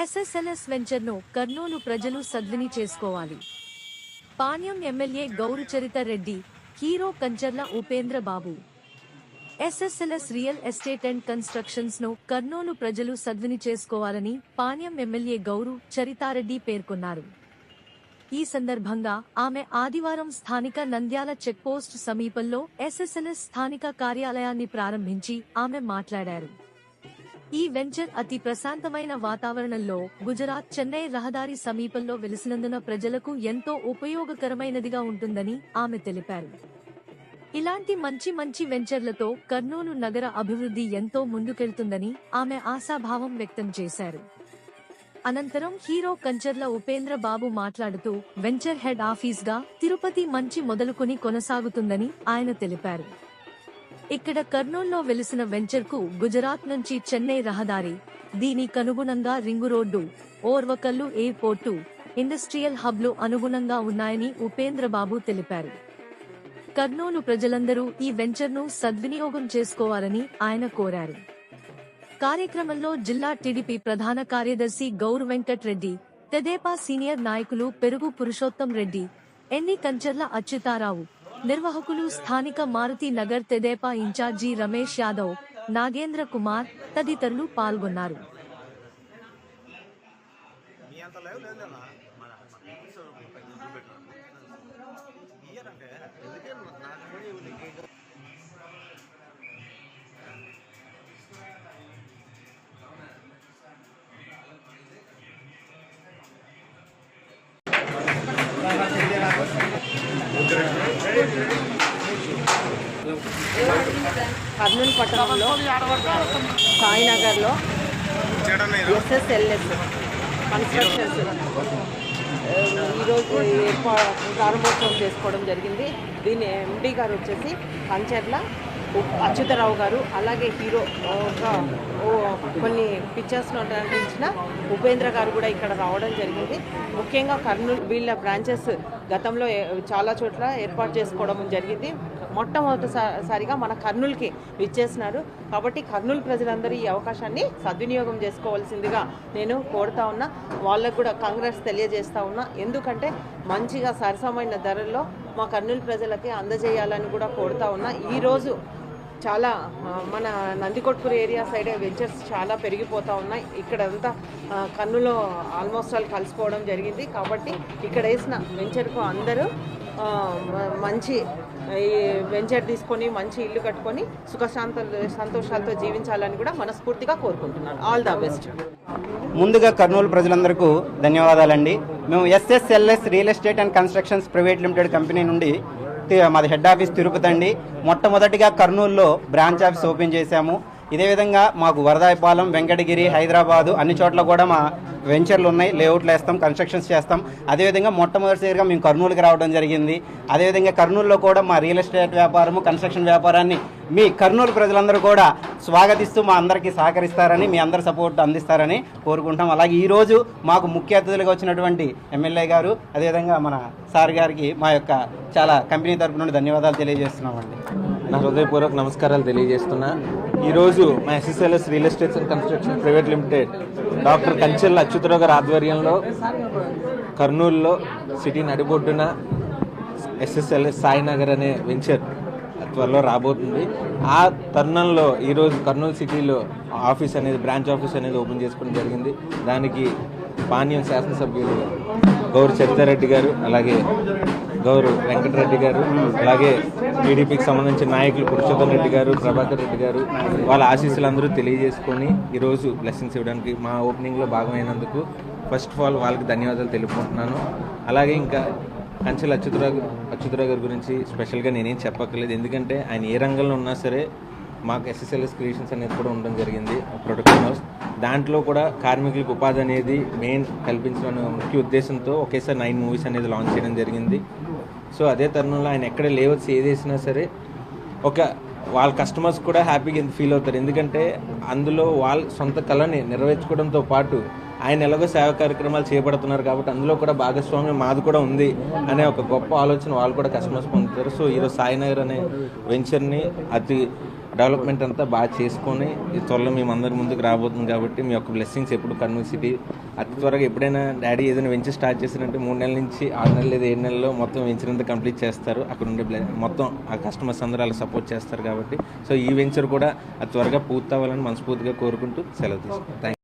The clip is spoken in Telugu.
ఎస్ఎస్ఎల్ఎస్ వెంచర్ను కర్నూలు ప్రజలు సద్విని చేసుకోవాలి. Panyam MLA Gowru Charitha Reddy, hero Kancharla Upendra Babu. SSLS real estate and constructions ను కర్నూలు ప్రజలు సద్విని చేసుకోవాలని పాణ్యం ఎమ్మెల్యే గౌరు చరితారెడ్డి పేర్కొన్నారు. ఈ సందర్భంగా ఆమె ఆదివారం స్థానిక నంద్యాల చెక్పోస్ట్ సమీపంలో ఎస్ఎస్ఎల్ఎస్ స్థానిక కార్యాలయాన్ని ప్రారంభించి ఆమె మాట్లాడారు. ఈ వెంచర్ అతి ప్రశాంతమైన వాతావరణంలో గుజరాత్ చెన్నై రహదారి సమీపంలో వెలిసినందున ప్రజలకు ఎంతో ఉపయోగకరమైనదిగా ఉంటుందని ఆమె తెలిపారు. ఇలాంటి మంచి వెంచర్లతో కర్నూలు నగర అభివృద్ధి ఎంతో ముందుకెళ్తుందని ఆమె ఆశాభావం వ్యక్తం చేశారు. అనంతరం హీరో కంచర్ల ఉపేంద్ర బాబు మాట్లాడుతూ వెంచర్ హెడ్ ఆఫీస్ గా తిరుపతి మంచి మొదలుకొని కొనసాగుతుందని ఆయన తెలిపారు. ఇక్కడ కర్నూలులో వెలిసిన వెంచర్ కు గుజరాత్ నుంచి చెన్నై రహదారి, దీనికనుగుణంగా ring road, Orvakallu airport, industrial హబ్లు అనుగుణంగా ఉన్నాయని ఉపేంద్రబాబు తెలిపారు. కర్నూలు ప్రజలందరూ ఈ వెంచర్ను సద్వినియోగం చేసుకోవాలని ఆయన కోరారు. కార్యక్రమంలో జిల్లా టీడీపీ ప్రధాన కార్యదర్శి గౌరు వెంకట్ రెడ్డి, తెదేపా సీనియర్ నాయకులు పెరుగు పురుషోత్తం రెడ్డి, ఎన్ని కంచర్ల అచ్యుతారావు, నిర్వాహకులు స్థానిక మారుతి నగర్ తెదేపా ఇన్ఛార్జి రమేష్ యాదవ్, నాగేంద్ర కుమార్ తదితరులు పాల్గొన్నారు. కర్నూలు పట్టణంలో సాయినగర్లో ఎస్ఎస్ఎల్ఎస్ కన్స్ట్రక్షన్స్ ఈరోజు ప్రారంభోత్సవం చేసుకోవడం జరిగింది. దీని ఎండి గారు వచ్చేసి కంచర్ల అచ్యుతరావు గారు, అలాగే హీరో కొన్ని పిక్చర్స్లో నటించిన ఉపేంద్ర గారు కూడా ఇక్కడ రావడం జరిగింది. ముఖ్యంగా కర్నూలు వీళ్ళ బ్రాంచెస్ గతంలో చాలా చోట్ల ఏర్పాటు చేసుకోవడం జరిగింది. మొట్టమొదటిసారిగా మన కర్నూలుకి విచ్చేసినారు. కాబట్టి కర్నూలు ప్రజలందరూ ఈ అవకాశాన్ని సద్వినియోగం చేసుకోవాల్సిందిగా నేను కోరుతా ఉన్నా. వాళ్ళకు కూడా కాంగ్రెస్ తెలియజేస్తా ఉన్నా. ఎందుకంటే మంచిగా సరసమైన ధరల్లో మా కర్నూలు ప్రజలకి అందజేయాలని కూడా కోరుతా ఉన్నా. ఈరోజు చాలా మన నందికొట్కూరు ఏరియా సైడ్ వెంచర్స్ చాలా పెరిగిపోతూ ఉన్నాయి. ఇక్కడంతా కర్నూలులో ఆల్మోస్ట్ ఆల్ కలిసిపోవడం జరిగింది. కాబట్టి ఇక్కడ వేసిన వెంచర్కు అందరూ మంచి ఈ వెంచర్ తీసుకొని మంచి ఇల్లు కట్టుకొని సంతోషాలతో జీవించాలని కూడా మనస్ఫూర్తిగా కోరుకుంటున్నాను. All the best. ముందుగా కర్నూలు ప్రజలందరికీ ధన్యవాదాలండి. మేము SSLS real estate and constructions private limited company నుండి మాది హెడ్ ఆఫీస్ తిరుపతి అండి. మొట్టమొదటిగా కర్నూలులో బ్రాంచ్ ఆఫీస్ ఓపెన్ చేశాము. ఇదే విధంగా మాకు వరదాయపాలెం, వెంకటగిరి, హైదరాబాదు అన్ని చోట్ల కూడా మా వెంచర్లు ఉన్నాయి. లేఅవుట్లు వేస్తాం, కన్స్ట్రక్షన్స్ చేస్తాం. అదేవిధంగా మొట్టమొదటిసారిగా మేము కర్నూలుకి రావడం జరిగింది. అదేవిధంగా కర్నూలులో కూడా మా రియల్ ఎస్టేట్ వ్యాపారము, కన్స్ట్రక్షన్ వ్యాపారాన్ని మీ కర్నూలు ప్రజలందరూ కూడా స్వాగతిస్తూ మా అందరికీ సహకరిస్తారని, మీ అందరి సపోర్ట్ అందిస్తారని కోరుకుంటాం. అలాగే ఈరోజు మాకు ముఖ్య అతిథులుగా వచ్చినటువంటి ఎమ్మెల్యే గారు, అదేవిధంగా మన సార్ గారికి మా యొక్క చాలా కంపెనీ తరపు నుండి ధన్యవాదాలు తెలియజేస్తున్నామండి. నా హృదయపూర్వక నమస్కారాలు తెలియజేస్తున్నా. ఈరోజు మా SSLS real estates and construction private limited doctor Kanchella Achyuta Rao గారి ఆధ్వర్యంలో కర్నూలులో సిటీ నడిబొడ్డున ఎస్ఎస్ఎల్ఎస్ సాయినగర్ అనే వెంచర్ త్వరలో రాబోతుంది. ఆ తరుణంలో ఈరోజు కర్నూలు సిటీలో ఆఫీస్ అనేది, బ్రాంచ్ ఆఫీస్ అనేది ఓపెన్ చేసుకోవడం జరిగింది. దానికి పాణ్యం శాసనసభ్యులు గౌరు చరితారెడ్డి గారు, అలాగే గౌరు వెంకటరెడ్డి గారు, అలాగే టీడీపీకి సంబంధించిన నాయకులు పురుషోత్తం రెడ్డి గారు, ప్రభాకర్ రెడ్డి గారు, వాళ్ళ ఆశీస్సులందరూ తెలియజేసుకొని ఈరోజు బ్లెస్సింగ్స్ ఇవ్వడానికి మా ఓపెనింగ్లో భాగమైనందుకు ఫస్ట్ ఆఫ్ ఆల్ వాళ్ళకి ధన్యవాదాలు తెలుపుకుంటున్నాను. అలాగే ఇంకా కంచెల అచ్యుతరావు గారి గురించి స్పెషల్గా నేనేం చెప్పక్కర్లేదు. ఎందుకంటే ఆయన ఏ రంగంలో ఉన్నా సరే మాకు ఎస్ఎస్ఎల్ఎస్ క్రియేషన్స్ అనేది కూడా ఉండడం జరిగింది, ప్రొడక్షన్ హౌస్. దాంట్లో కూడా కార్మికులకు ఉపాధి అనేది మెయిన్ కల్పించడం ముఖ్య ఉద్దేశంతో ఒకేసారి 9 మూవీస్ అనేది లాంచ్ చేయడం జరిగింది. సో అదే తరుణంలో ఆయన ఎక్కడ లేవర్స్ ఏదేసినా సరే వాళ్ళ కస్టమర్స్ కూడా హ్యాపీగా ఫీల్ అవుతారు. ఎందుకంటే అందులో వాళ్ళ సొంత కళని నెరవేర్చుకోవడంతో పాటు ఆయన ఎలాగో సేవా కార్యక్రమాలు చేపడుతున్నారు కాబట్టి అందులో కూడా భాగస్వామ్యం మాది కూడా ఉంది అనే ఒక గొప్ప ఆలోచన వాళ్ళు కూడా కస్టమర్స్ పొందుతారు. సో ఈరోజు సాయినగర్ అనే వెంచర్ని అతి డెవలప్మెంట్ అంతా బాగా చేసుకొని ఈ త్వరలో మేము అందరి ముందుకు రాబోతుంది కాబట్టి మీ యొక్క బ్లెస్సింగ్స్ ఎప్పుడు కర్నూలు సిటీ అతి త్వరగా ఎప్పుడైనా డాడీ ఏదైనా వెంచర్ స్టార్ట్ చేసినంటే 3 నెలల నుంచి 6 నెలలు లేదా 7 నెలల్లో మొత్తం వెంచర్ అంతా కంప్లీట్ చేస్తారు. అక్కడ ఉండే మొత్తం ఆ కస్టమర్స్ అందరూ అలా సపోర్ట్ చేస్తారు కాబట్టి సో ఈ వెంచర్ కూడా అతి త్వరగా పూర్తి అవ్వాలని మనస్ఫూర్తిగా కోరుకుంటూ సెలవు తీసుకుంటాం. థ్యాంక్